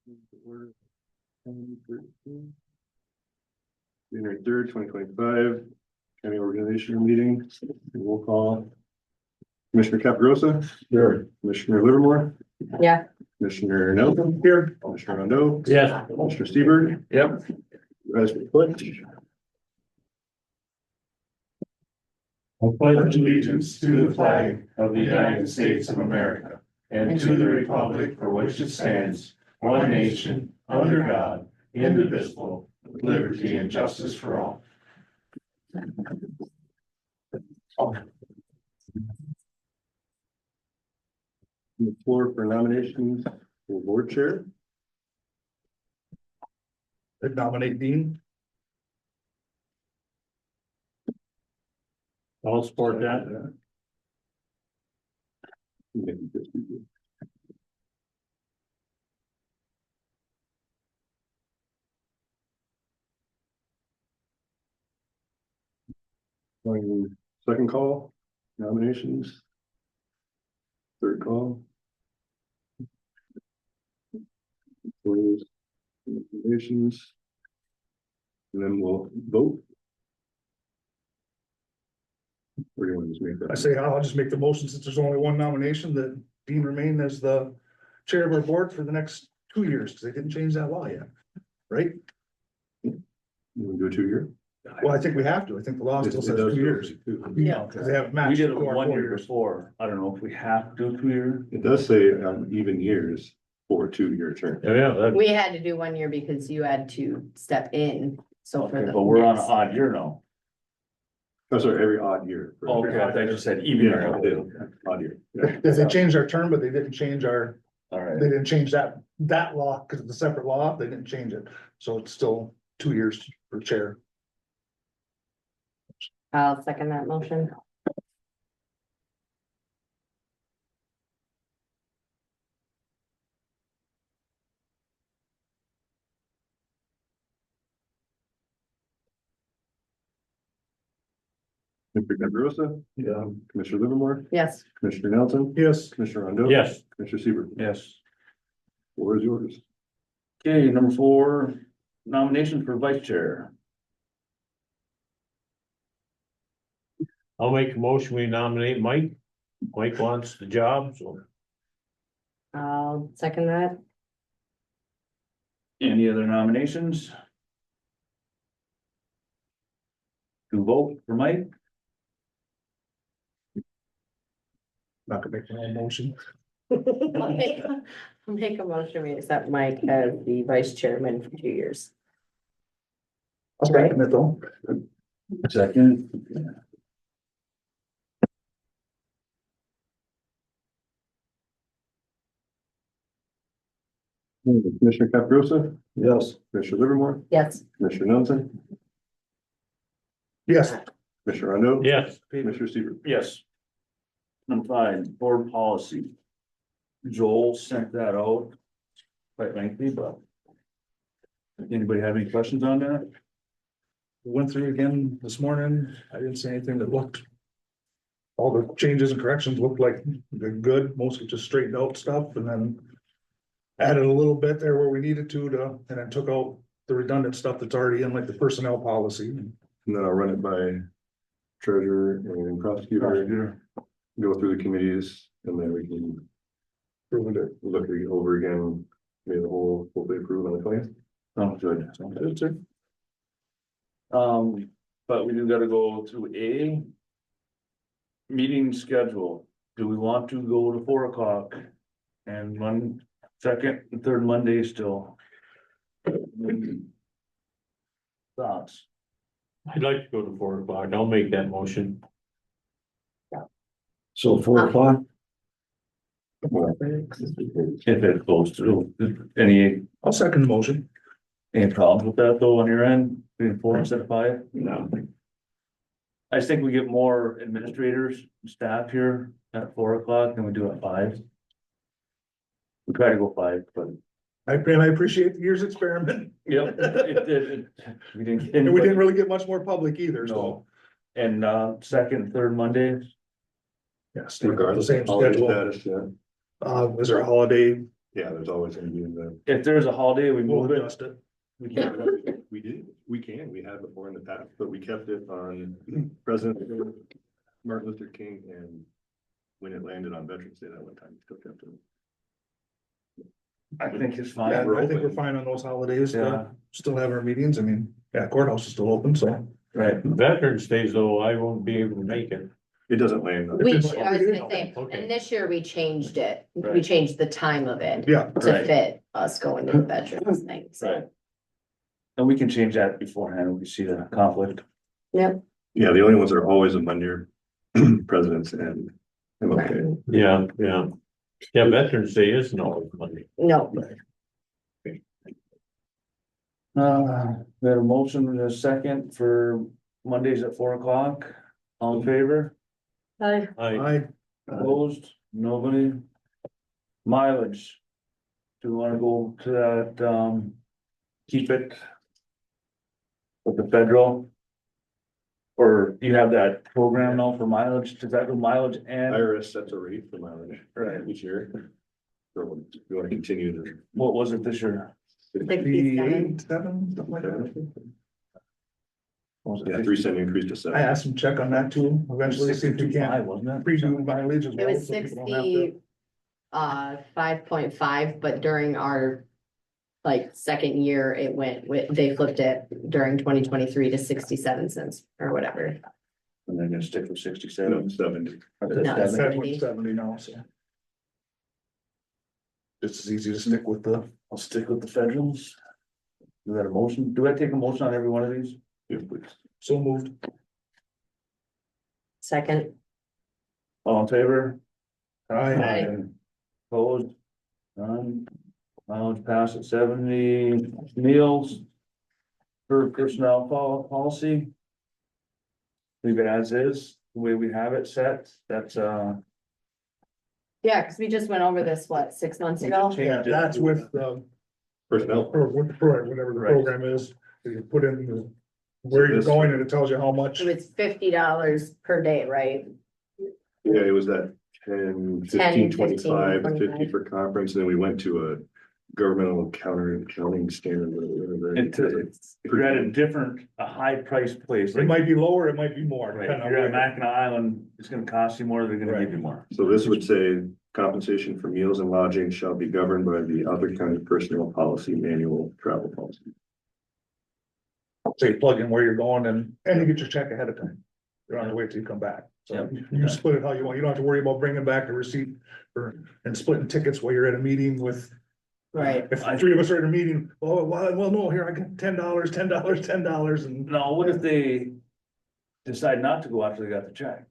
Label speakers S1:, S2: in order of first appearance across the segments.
S1: January 3rd, 2025, county organizational meeting. Roll call. Commissioner Caparosa. Here. Commissioner Livermore.
S2: Yeah.
S1: Commissioner Nelson. Here. Commissioner Rondo.
S3: Yes.
S1: Commissioner Seaver.
S3: Yep.
S1: Supervisor Flinch.
S4: I pledge allegiance to the flag of the United States of America and to the republic for which it stands, one nation, under God, indivisible, with liberty and justice for all.
S1: The floor for nominations for board chair.
S3: I'd nominate Dean. I'll support that.
S1: Second call, nominations. Third call. Close nominations. And then we'll vote. Or do you want to just make that?
S5: I say I'll just make the motion since there's only one nomination that Dean remain as the chair of our board for the next 2 years, because they didn't change that law yet. Right?
S1: You want to do a 2 year?
S5: Well, I think we have to. I think the law still says 2 years.
S2: Yeah.
S5: Because they haven't matched.
S3: We did it
S5: the core
S3: 1
S5: 4
S3: year
S5: years.
S3: before. I don't know if we have to do 2 years.
S1: It does say even years for a 2 year term.
S3: Yeah,
S2: We had to do 1 year because you had to step in, so for the.
S3: but we're on an
S2: next-
S3: odd year now.
S1: Oh, sorry, every odd year.
S3: Okay, I thought you said even
S1: Yeah, I
S3: year.
S1: did. Odd year. Yeah.
S5: Because they changed our term, but they didn't change our,
S3: All right.
S5: they didn't change that law because of the separate law. They didn't change it. So it's still 2 years for chair.
S2: I'll second that motion.
S1: Commissioner Caparosa.
S5: Yeah.
S1: Commissioner Livermore.
S2: Yes.
S1: Commissioner Nelson.
S5: Yes.
S1: Commissioner Rondo.
S3: Yes.
S1: Commissioner Seaver.
S3: Yes.
S1: Floor is yours.
S3: Okay, number 4, nomination for vice chair.
S6: I'll make a motion, we nominate Mike. Mike wants the job, so.
S2: I'll second that.
S3: Any other nominations? To vote for Mike?
S5: Not gonna make my own motion.
S2: I'll make a motion, we accept Mike as the vice chairman for 2 years.
S5: I'll second it though.
S3: Second.
S1: Commissioner Caparosa.
S5: Yes.
S1: Commissioner Livermore.
S2: Yes.
S1: Commissioner Nelson.
S5: Yes.
S1: Commissioner Rondo.
S6: Yes,
S1: Commissioner Seaver.
S3: Yes. Number 5, board policy. Joel sent that out quite lengthy, but. Anybody have any questions on that?
S5: Went through again this morning. I didn't see anything that looked. All the changes and corrections looked like they're good, mostly just straightened out stuff and then. Added a little bit there where we needed to, and then took out the redundant stuff that's already in, like the personnel policy.
S1: And then I'll run it by treasurer and prosecutor, go through the committees, and then we can
S5: Proving it.
S1: look it over again, maybe the whole, hopefully approve on the 20th.
S3: Sounds good. Sounds good, sir. But we do gotta go through a. Meeting schedule. Do we want to go to 4 o'clock? And 1, 2nd, and 3rd Monday still? Thoughts?
S6: I'd like to go to 4 o'clock, I'll make that motion.
S3: So 4 o'clock? If it goes through,
S5: I'll second the motion.
S3: any problems with that though on your end, being 4 instead of 5?
S6: No.
S3: I just think we get more administrators, staff here at 4 o'clock than we do at 5. We try to go 5, but.
S5: I appreciate the year's experiment.
S3: Yep. We didn't get.
S5: And we didn't really get much more public either, so.
S3: No. And 2nd, 3rd Mondays,
S5: Yeah, stay with the
S1: Regardless
S5: same
S1: of holiday
S5: schedule.
S1: status, yeah.
S5: Is there a holiday
S1: Yeah, there's always gonna be in the.
S3: If there's a holiday, we
S5: We'll
S3: move it.
S5: adjust it.
S1: We had before in the past, but we kept it on President Martin Luther King and when it landed on Veterans Day that one time, we still kept it.
S3: I think it's
S5: Yeah,
S3: fine.
S5: I think we're fine on those holidays,
S3: Yeah.
S5: still have our meetings, I mean, yeah, courthouse is still open, so.
S3: Right.
S6: Veterans Days though, I won't be able to make it.
S1: It doesn't land. on-
S2: We, I
S5: It's
S2: was
S5: in-
S2: gonna say,
S6: Okay.
S2: and this year we changed it. We
S3: Right.
S2: changed the time of it
S5: Yeah,
S2: to
S3: Right.
S2: fit us going to the veterans thing,
S3: Right.
S2: so.
S3: And we can change that beforehand, if we see the conflict.
S2: Yep.
S1: Yeah, the only ones that are always among your presidents and MLK.
S6: Yeah, yeah. Yeah, Veterans Day isn't always Monday.
S2: No,
S3: We had a motion and a second for Mondays at 4 o'clock. All in favor?
S6: I,
S3: Opposed? Nobody? Mileage. Do we wanna go to that, keep it? With the federal? Or you have that program now for mileage, does that go mileage and,
S1: IRS sets a rate for mileage.
S3: Right.
S1: Each year. So you wanna continue to.
S3: what was it this year?
S2: 67.
S5: 7, something like that.
S3: What was it,
S1: Yeah, 3 cent increase to
S5: I
S1: 7.
S5: asked him to check on that too, eventually, see if we can
S3: 65, wasn't it?
S5: pre-do mileage as
S2: it
S5: well.
S2: was
S5: so people don't have to-
S2: 60, 5.5, but during our. Like second year, it went with, they flipped it during 2023 to 67 cents or whatever.
S3: And they're gonna stick with
S1: No,
S3: 67.
S1: 70.
S3: Or
S2: No,
S3: the
S2: it's
S3: 70.
S5: 770 now, so. Just as easy to stick with the,
S3: I'll stick with the federals. Do that a motion? Do I take a motion on every one of these?
S1: Yes, please.
S5: so moved.
S2: Second,
S3: All in favor?
S5: I,
S3: Opposed? None. Mileage pass at 70. Meals. For personnel policy. Leave it as is, the way we have it set, that's,
S2: yeah, because we just went over this, what, 6 months ago?
S5: yeah, that's with,
S1: Personnel.
S5: or with the program, whatever the
S3: Right.
S5: program is, you put in where you're going and it tells you how much.
S2: So it's $50 per day, right?
S1: Yeah, it was that 10, 15, 25, 50
S2: 25.
S1: for conference, and then we went to a governmental accounting standard. Whatever.
S3: if you're at a different, a high priced place.
S5: It
S3: Like,
S5: might be lower, it might be more.
S3: right,
S5: depending
S3: if
S5: on
S3: you're at
S5: where-
S3: Mackinac Island, it's gonna cost you more, they're gonna give you more.
S1: So this would say compensation for meals and lodging shall be governed by the Alger County Personnel Policy Manual Travel Policy.
S5: So you plug in where you're going and you get your check ahead of time. You don't have to wait till you come back. So
S3: Yep.
S5: you can split it how you want. You don't have to worry about bringing back a receipt and splitting tickets while you're at a meeting with.
S2: Right.
S5: If the 3 of us are at a meeting, oh, well, no, here, I got $10 and.
S3: No, what if they decide not to go after they got the check?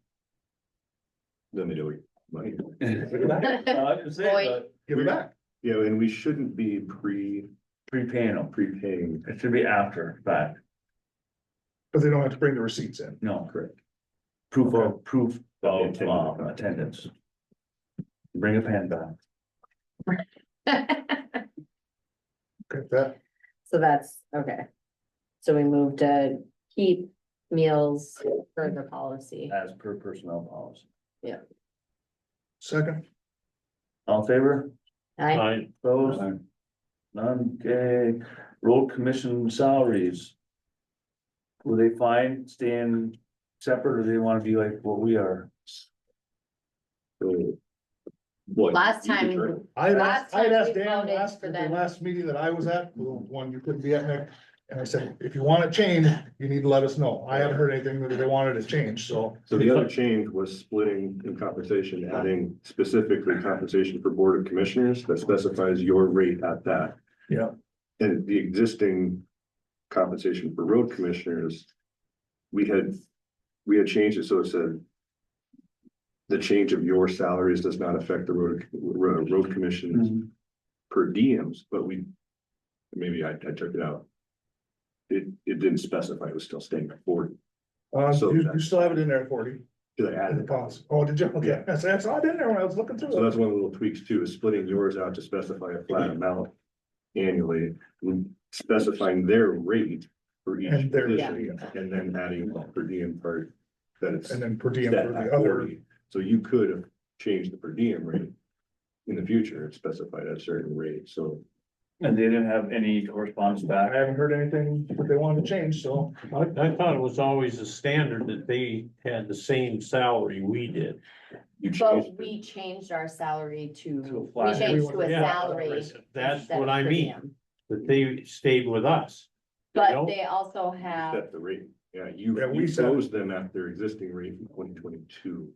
S1: Then they do money.
S3: I'm just saying, but
S5: Give it back.
S1: Yeah, and we shouldn't be
S3: prepaying them,
S1: prepaying.
S3: it should be after fact,
S5: Cause they don't have to bring the receipts in.
S3: no,
S1: Correct.
S3: proof of
S1: Attendance.
S3: attendance. Bring a pen back.
S5: Okay, that,
S2: So that's, okay. So we moved to keep meals for the policy.
S3: As per personnel policy.
S5: second,
S3: All in favor?
S2: I,
S3: Opposed? None, okay, road commission salaries. Will they find staying separate or do they wanna be like what we are?
S1: So, what?
S2: last
S1: You
S2: time,
S1: determine.
S5: I'd
S2: Last
S5: asked
S2: time we
S5: Dan
S2: voted
S5: last,
S2: for
S5: the
S2: them.
S5: last meeting that I was at, the one you couldn't be at, Nick. And I said, if you want it changed, you need to let us know. I haven't heard anything that they wanted to change, so.
S1: So the other change was splitting in compensation, adding specifically compensation for Board of Commissioners that specifies your rate at that.
S5: Yeah.
S1: And the existing compensation for road commissioners, we had changed it, so it said the change of your salaries does not affect the road commission's per diems, but maybe I took it out. It didn't specify, it was still staying at 40. So
S5: You still have it in there, 40,
S1: Did I
S5: in
S1: add
S5: the
S1: it?
S5: policy. Oh, did you? Okay, I saw it in there when I was looking through
S1: So
S5: it.
S1: that's one of the little tweaks too, is splitting yours out to specify a flat amount annually, and specifying their rate for each
S5: And their
S1: position, and then adding the per diem part that it's
S5: And then per diem
S1: set
S5: for
S1: at
S5: the other.
S1: 40. So you could have changed the per diem rate in the future, it's specified at a certain rate, so.
S3: And they didn't have any correspondence
S5: I
S3: back.
S5: haven't heard anything that they wanted to change, so.
S6: I thought it was always a standard that they had the same salary we did.
S1: You
S2: But
S1: changed it.
S2: we changed our salary
S3: To a
S2: to, we
S3: flat
S2: changed to a
S6: Yeah,
S2: salary.
S6: That's
S2: instead
S6: what
S2: of
S6: I
S2: per
S6: mean,
S2: diem.
S6: that they stayed with us.
S2: But
S6: Nope.
S2: they also
S1: You
S2: have,
S1: set the rate, yeah,
S5: Yeah, we
S1: you
S5: set-
S1: froze them at their existing rate from 2022.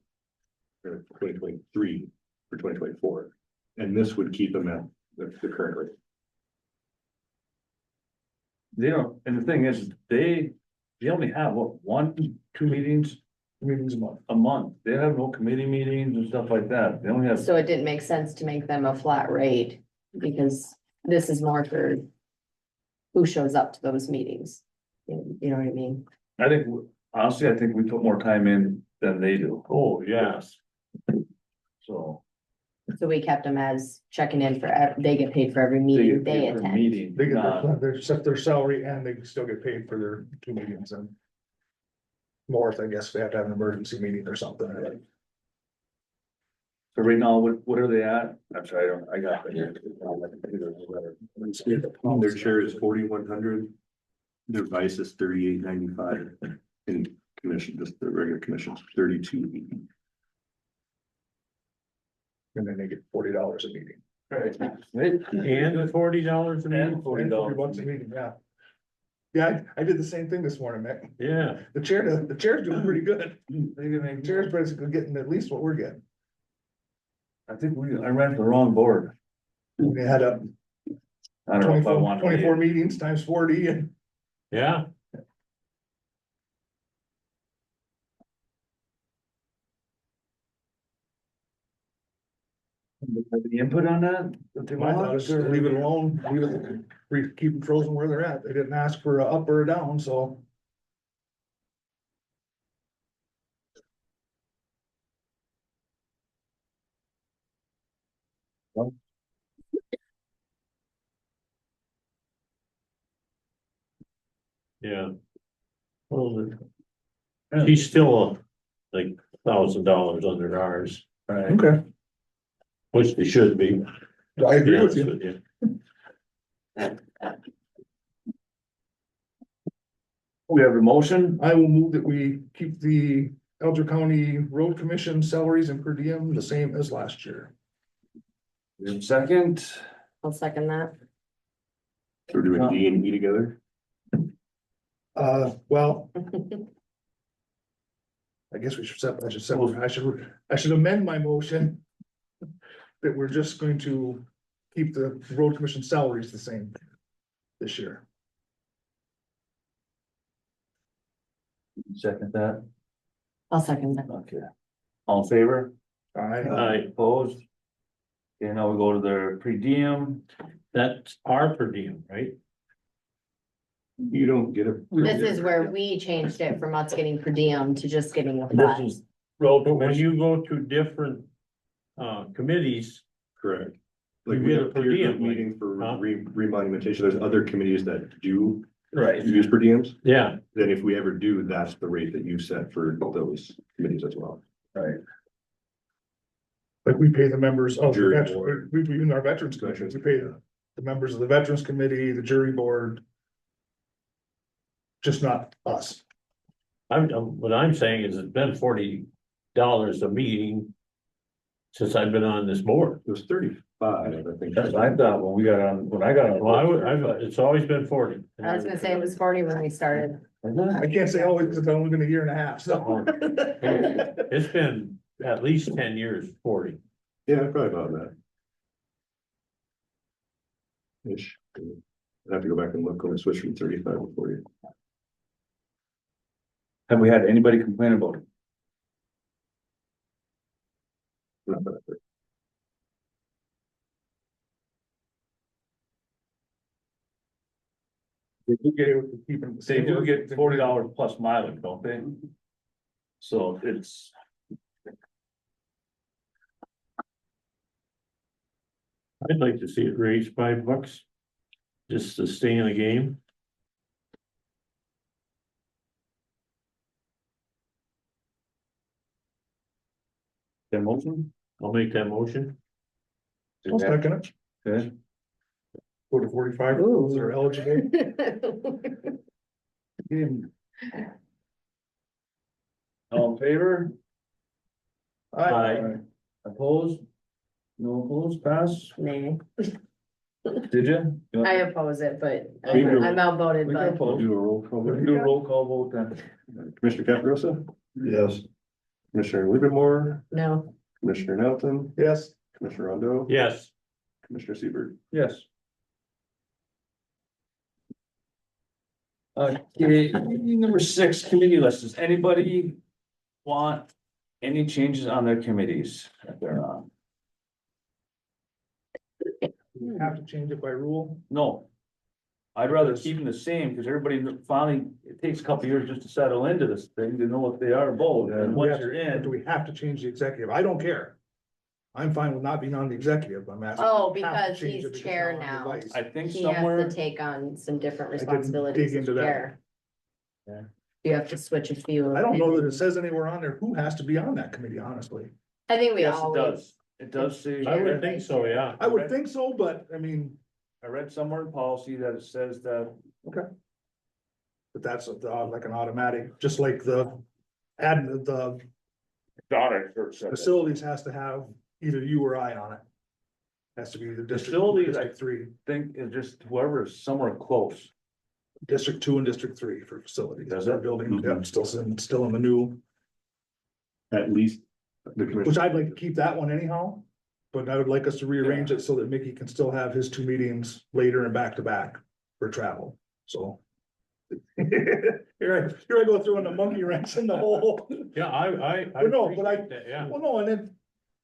S1: Or 2023 for 2024, and this would keep them at the current rate.
S3: They don't, and the thing is, they only have what, 1, 2 meetings
S5: Meetings a month.
S3: a month. They have no committee meetings and stuff like that. They only have,
S2: so it didn't make sense to make them a flat rate, because this is more for who shows up to those meetings. You know what I mean?
S3: I think, honestly, I think we put more time in than they do.
S6: Oh, yes.
S3: So.
S2: So we kept them as checking in for, they get paid for every
S3: they
S2: meeting
S3: get
S2: they
S3: paid per
S2: attend.
S3: Meeting,
S5: They get
S3: not-
S5: their set their salary and they still get paid for their 2 meetings and. North, I guess they have to have an emergency meeting or something.
S3: So right now, what are they at? I'm sorry, I got it here.
S1: Their chair is 4,100. Their vice is 3,895, and commission, just the regular commissions, 3,280.
S5: And then they get $40 a meeting.
S3: Right.
S6: And $40 a
S3: And
S6: minute?
S5: And
S3: $40
S5: $40 a meeting, yeah. Yeah, I did the same thing this morning, Mick.
S6: Yeah,
S5: The chair's doing pretty good.
S3: They can make-
S5: The chair's basically getting at least what we're getting.
S3: I think I ran the wrong board.
S5: We had a
S3: I don't know if I
S5: 24
S3: want.
S5: 24 meetings times 40 and
S6: yeah.
S3: Have any input on that? What they
S5: my thought
S3: want,
S5: is just
S3: or-
S5: leave it alone, keep them frozen where they're at. They didn't ask for a up or a down, so.
S6: Yeah. Well, he's still like $1,000 under ours,
S3: Right.
S5: Okay,
S6: which they should be.
S5: I
S6: to be
S5: agree with
S6: honest
S5: you.
S6: with you.
S3: We have a motion,
S5: I will move that we keep the Alger County Road Commission salaries and per diem the same as last year.
S3: we have a second,
S2: I'll second that.
S1: So we're doing D and E together.
S5: Well, I guess I should amend my motion. That we're just going to keep the road commission salaries the same this year.
S3: second that,
S2: I'll second that.
S3: okay. All in favor?
S6: Aye.
S3: Opposed? Okay, now we go to their per diem.
S6: That's our per diem, right?
S1: You don't get a.
S2: This is where we changed it from us getting per diem to just getting a
S3: This
S2: flat.
S3: is road
S6: But when
S3: commission,
S6: you go to different committees,
S1: Correct. Like
S6: You
S1: we
S6: get a
S1: have
S6: per
S1: peer
S6: diem,
S1: group meeting for
S6: huh?
S1: remonumentation, there's other committees that do
S3: right,
S1: use per diems.
S6: yeah,
S1: Then if we ever do, that's the rate that you set for those committees as well.
S3: right,
S5: Like we pay the members of the
S1: Jury
S5: veteran,
S1: board.
S5: we in our veterans commissions, we pay the members of the veterans committee, the jury board. Just not us.
S6: what I'm saying is it's been $40 a meeting since I've been on this board.
S1: It was 35, I think.
S3: that's what I thought when I got on.
S6: Well, it's always been 40.
S2: I was gonna say it was 40 when we started.
S5: I can't say always because it's only been a year and a half, so.
S6: It's been at least 10 years, 40.
S1: Yeah, probably about that. Ish. I have to go back and look when I switched from 35 to 40.
S3: Have we had anybody complain about it?
S1: Not bad, but
S5: They do get,
S3: They do get $40 plus mileage, don't they? So it's,
S6: I'd like to see it raised $5 just to stay in the game.
S3: the motion,
S6: I'll make that motion.
S5: I'll second it.
S3: Okay,
S5: 45
S2: Ooh.
S5: that are eligible.
S3: all in favor?
S6: Aye.
S3: Opposed? No opposed, pass,
S2: Nay,
S3: did you?
S2: I oppose it, but
S3: We do.
S2: I'm outvoted,
S3: We can
S2: but
S3: oppose.
S1: Do a roll call.
S3: We can do a roll call vote then.
S1: Commissioner Caprosa,
S5: Yes.
S1: Commissioner Livermore,
S2: no.
S1: Commissioner Nelson,
S5: Yes.
S1: Commissioner Rondo.
S6: Yes,
S1: Commissioner Seaver.
S3: Yes. Okay, number 6, committee list. Does anybody want any changes on their committees if they're on?
S5: We have to change it by rule.
S3: No. I'd rather keep them the same, because everybody finally, it takes a couple years just to settle into this thing, to know what they are both, and
S5: We
S3: once
S5: have
S3: you're
S5: to- Do
S3: in.
S5: we have to change the executive? I don't care. I'm fine with not being on the executive. I'm asking.
S2: Oh,
S5: We have to
S2: because
S5: change
S2: he's
S5: it because
S2: chair
S5: I'm on the
S2: now.
S5: vice.
S3: I think
S2: He has
S3: somewhere,
S2: to take on some different
S5: I didn't
S2: responsibilities
S5: dig
S2: as
S5: into that.
S2: chair.
S3: Yeah.
S2: You have to switch a few.
S5: I don't know that it says anywhere on there who has to be on that committee, honestly.
S2: I think we
S3: yes, it
S2: always,
S3: does. It does say.
S6: I would think so, yeah.
S5: I would think so, but I mean,
S3: I read somewhere in policy that it says that,
S5: but that's like an automatic, just like the facilities has to have either you or I on it. Has to be the district.
S3: Facilities,
S5: District 3,
S3: think is just whoever is somewhere close.
S5: District 2 and District 3 for facilities.
S3: Does
S5: They're
S3: it?
S5: building,
S1: Mhm.
S5: yep, still in the new,
S1: At least the
S5: which
S1: commission.
S5: I'd like to keep that one anyhow. But I would like us to rearrange it so that Mickey can still have his 2 meetings later and back to back for travel, so. Here I go throwing a monkey wrench in the hole.
S6: Yeah, I
S5: But no, but I-
S6: appreciate that, yeah.
S5: Well, no, and then,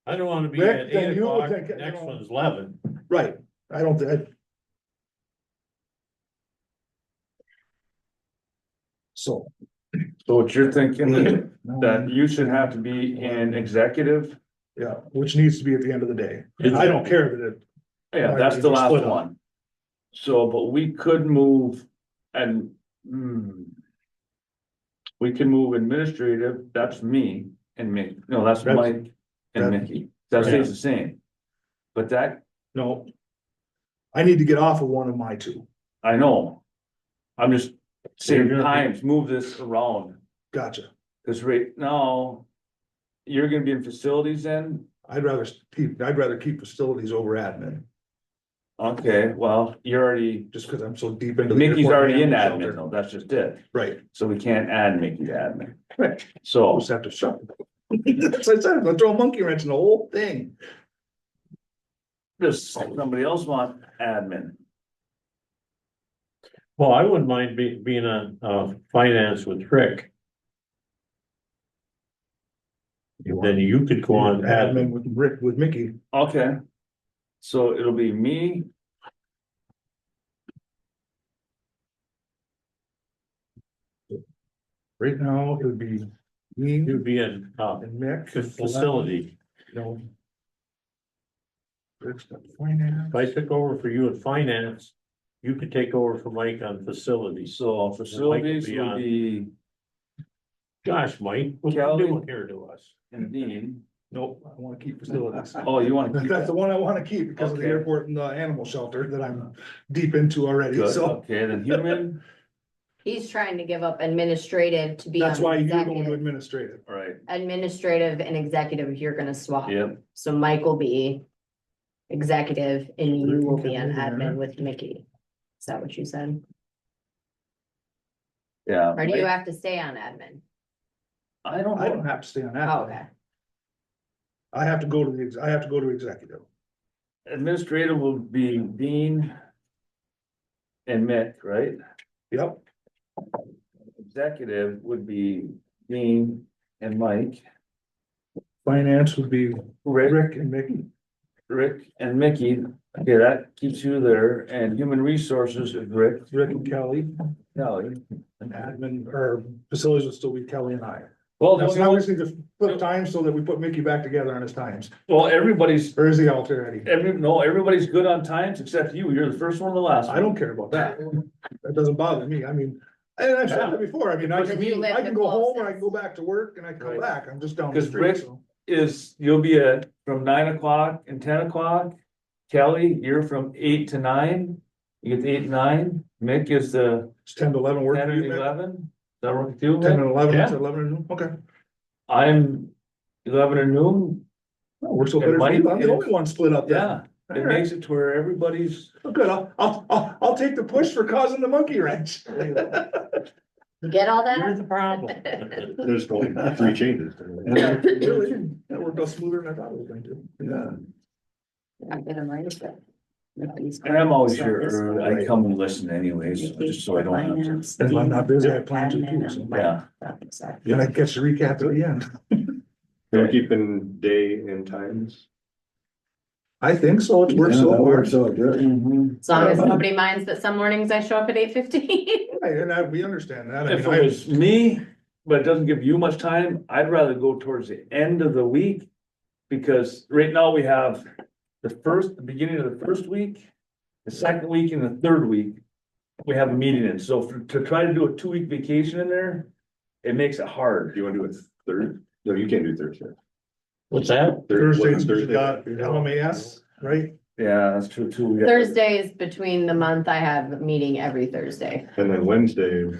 S6: I don't wanna be
S5: Rick,
S6: at
S5: then
S6: 8
S5: you would
S6: o'clock,
S5: think, you
S6: next
S5: know-
S6: one's 11.
S5: right, I don't think. So.
S3: So what you're thinking, that
S5: um,
S3: you should have to be in executive?
S5: Yeah, which needs to be at the end of the day.
S6: Is
S5: I
S6: it?
S5: don't care that it,
S3: Yeah, that's the
S5: They're
S3: last
S5: split up.
S3: one. So, but we could move and, we can move administrative, that's me and Mick, no, that's
S5: That's-
S3: Mike and
S5: that-
S3: Mickey, that stays the same. But that,
S5: no. I need to get off of one of my 2.
S3: I know. I'm just saying
S6: You're gonna be-
S3: times, move this around,
S5: Gotcha.
S3: cause right now. You're gonna be in facilities then,
S5: I'd rather keep facilities over admin,
S3: okay, well, you're already,
S5: just because I'm so deep into. the
S3: Mickey's
S5: airport
S3: already in
S5: animal
S3: admin
S5: shelter.
S3: though, that's just it,
S5: Right,
S3: so we can't add Mickey to admin.
S5: right.
S3: So.
S5: Just have to shut. That's what I said, I'm gonna throw a monkey wrench in the whole thing.
S3: Does somebody else want admin?
S6: Well, I wouldn't mind being on, finance with Rick. Then you could go on
S5: Admin
S6: admin.
S5: with Rick, with Mickey.
S3: Okay. So it'll be me,
S5: Right now, it would be me
S6: You'd be in,
S5: and Mick.
S6: facility.
S5: No. Rick's got finance.
S6: If I took over for you in finance, you could take over for Mike on facilities.
S3: so facilities
S6: be
S3: will
S6: on.
S3: be
S6: Gosh, Mike, what you
S3: Kelly.
S6: doing here to us?
S3: and Dean.
S5: Nope, I wanna keep facilities.
S3: Oh, you wanna keep
S5: That's the
S3: that?
S5: one I wanna keep because of the
S3: Okay.
S5: airport and the animal shelter that I'm deep into already,
S3: Good,
S5: so.
S3: okay, then human,
S2: He's trying to give up administrative to be on
S5: That's why you're going to
S2: executive.
S5: administrative.
S3: right,
S2: Administrative and executive, you're gonna swap.
S3: yep,
S2: So Mike will be executive and you will be on
S5: Rick can be
S2: admin with Mickey. Is that what you said?
S3: yeah.
S2: Or do you have to stay on admin?
S3: I don't
S5: I don't
S3: know,
S5: have to stay on that.
S2: Oh, okay.
S5: I have to go to I have to go to executive.
S3: administrative will be Dean and Mick, right?
S5: Yep,
S3: Executive would be Dean and Mike,
S5: finance would be
S3: Rick,
S5: Rick and Mickey.
S3: Rick and Mickey, okay, that keeps you there, and human resources is Rick,
S5: Rick and Kelly,
S3: Kelly.
S5: and admin or facilities would still be Kelly and I.
S3: Well,
S5: Now,
S3: the
S5: so now we
S3: only-
S5: just need to flip times so that we put Mickey back together on his times.
S3: well, everybody's,
S5: Or is he already?
S3: everybody's good on times except you, you're the first one and the last one.
S5: I don't care about that. That doesn't bother me. I mean, and I've said it before. I mean, I
S2: Because you live
S5: can
S2: the
S5: go home or I
S2: closest.
S5: can go back to work and I come
S3: Right.
S5: back. I'm just down the
S3: 'Cause
S5: street,
S3: Rick-
S5: so.
S3: Is, you'll be from 9 o'clock and 10 o'clock, Kelly, you're from 8 to 9. You get the 8 to 9. Mick is the
S5: It's 10 to 11 work
S3: 10
S5: for
S3: and
S5: you, Mick?
S3: 11. Does that work with you?
S5: 10
S3: Mick?
S5: and 11,
S3: Yeah.
S5: it's 11 and noon, okay.
S3: I'm 11 and noon.
S5: Oh, we're so
S3: It
S5: better for you,
S3: might-
S5: I'm the only one split up there.
S3: Yeah, it makes it to where everybody's,
S5: Oh, good, I'll take the push for causing the monkey wrench.
S2: You get all
S6: Here's the
S2: that?
S6: problem.
S1: There's only 3 changes.
S5: Really, that worked out smoother than I thought it was going to.
S1: Yeah.
S7: I get them right, but.
S3: and I'm always here early. I come and listen anyways, just so I don't have to.
S5: If I'm not busy, I plan to too, so.
S3: Yeah.
S5: Then I catch the recap at the end.
S1: We're keeping day and times.
S5: I think so, it's worked so far.
S3: Mhm.
S2: As long as nobody minds that some mornings I show up at 8:15.
S5: Right, and we understand that. I
S3: If
S5: mean,
S3: it was me, but it doesn't give you much time, I'd rather go towards the end of the week. Because right now we have the beginning of the first week, the second week and the third week. We have a meeting in, so to try to do a 2-week vacation in there, it makes it hard.
S1: Do you wanna do it third? No, you can't do Thursday.
S6: What's that?
S5: Thursday,
S1: Wasn't
S5: you got LMAS, right?
S3: Yeah, that's true too. We got-
S2: Thursdays between the month, I have a meeting every Thursday.
S1: And then Wednesday.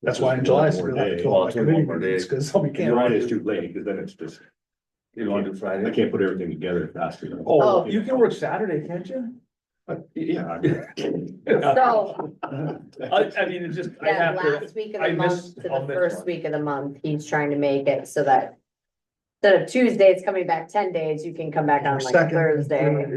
S5: That's why in July,
S1: One more
S5: we're not
S1: day.
S5: till my
S3: Well,
S5: committee
S3: more
S5: meetings,
S3: days.
S5: cause we can't.
S1: Friday is too late, cause then it's just,
S3: You wanna do
S1: I
S3: Friday?
S1: can't put everything together fast enough.
S3: Oh, you can work Saturday, can't you?
S1: Yeah. I mean,
S2: So
S3: I mean, it's just, I
S2: that
S3: have to,
S2: last week of
S3: I
S2: the
S3: miss-
S2: month to
S3: I'll
S2: the
S3: miss
S2: first
S3: one.
S2: week of the month, he's trying to make it so that instead of Tuesdays coming back 10 days, you can come back on like
S5: Second,
S2: Thursday.
S3: yeah, make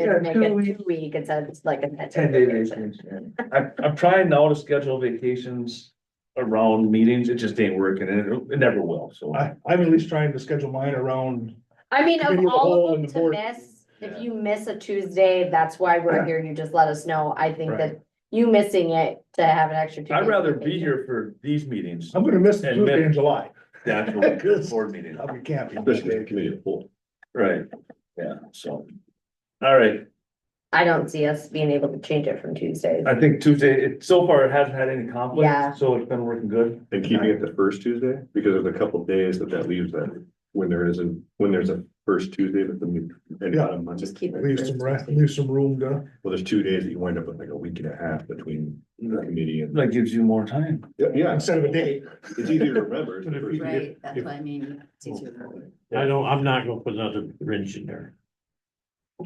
S3: it
S2: Make
S3: a
S2: it
S3: 2-week.
S2: 2 week instead of like a
S3: 10-day vacation. I'm trying now to schedule vacations around meetings, it just ain't working and it never will, so.
S5: I'm at least trying to schedule mine around,
S2: I mean, of
S5: Committee of the
S2: all
S5: whole
S2: of
S5: and
S2: them
S5: the
S2: to
S5: board.
S2: miss, if you miss a Tuesday, that's why we're here, you just let us know. I think that you missing it to have an extra 2 days.
S3: I'd rather be
S2: vacation.
S3: here for these meetings,
S5: I'm gonna miss the
S3: And
S5: Tuesday
S3: Mick-
S5: in July.
S3: the actual board meeting,
S5: We can't be.
S1: Especially the committee of full.
S3: right, yeah, so. All right,
S2: I don't see us being able to change it from Tuesdays.
S3: I think Tuesday, so far it hasn't had any conflict,
S2: Yeah.
S3: so it's been working good.
S1: And keeping it the first Tuesday, because of the couple of days that leaves that, when there's a first Tuesday, but then and
S5: Yeah.
S1: about a month.
S2: Just keep it.
S5: Leave some, leave some room to.
S1: Well, there's 2 days that you wind up with like a week and a half between the committee and.
S3: That gives you more time.
S1: Yeah,
S5: Instead of a day.
S1: it's easier to remember. It's the first-
S7: Right, that's what I mean. It's easier for-
S6: I'm not gonna put another wrench in there.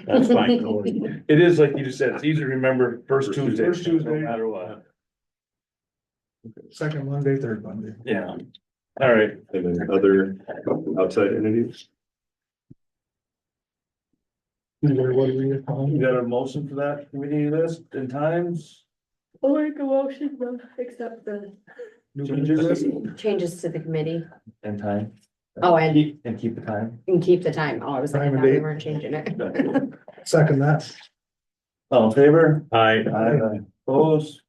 S6: That's fine.
S3: It is like you just said, it's easy to remember first
S1: First
S3: Tuesday.
S5: First Tuesday.
S3: No matter what,
S5: Second Monday, third Monday.
S3: yeah, all right,
S1: And then other outside entities.
S5: What do we
S3: you got a motion for that committee list and times?
S2: I'll make a motion to accept the changes to the committee.
S3: And time,
S2: Oh, and
S3: keep the time.
S2: keep the time. Oh, I was like, I
S5: Time and
S2: thought we
S5: date.
S2: weren't changing it.
S5: Second that.
S3: All in favor?
S6: I,
S3: Aye. Opposed?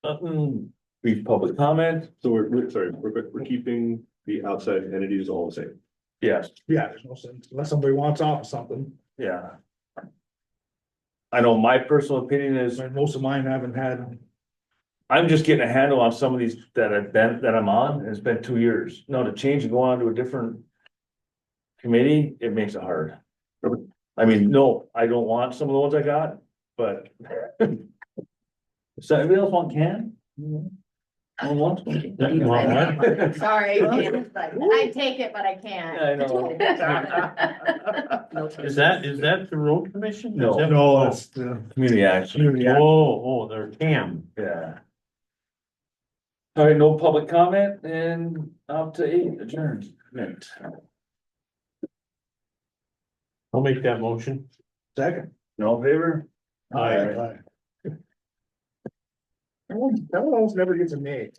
S3: Nothing, brief public comment,
S1: So sorry, we're keeping the outside entities all the same.
S3: yes,
S5: Yeah, there's no sense, unless somebody wants off of something.
S3: yeah. I know my personal opinion is,
S5: I mean, most of mine haven't had,
S3: I'm just getting a handle on some of these that I'm on, and it's been 2 years. Now to change and go on to a different committee, it makes it hard.
S1: Okay.
S3: I mean, no, I don't want some of the ones I got, but does anybody else want can? I don't want one.
S6: You want one?
S2: Sorry, I take it, but I can't.
S3: I know.
S6: Is that the road commission?
S3: No.
S6: Is that-
S5: no, it's the
S3: Community action,
S5: community. act.
S6: Oh, they're CAM.
S3: yeah. All right, no public comment and up to 8 adjournment.
S6: I'll make that motion.
S5: Second.
S3: No favor?
S6: Aye.
S5: That one almost never gets a name.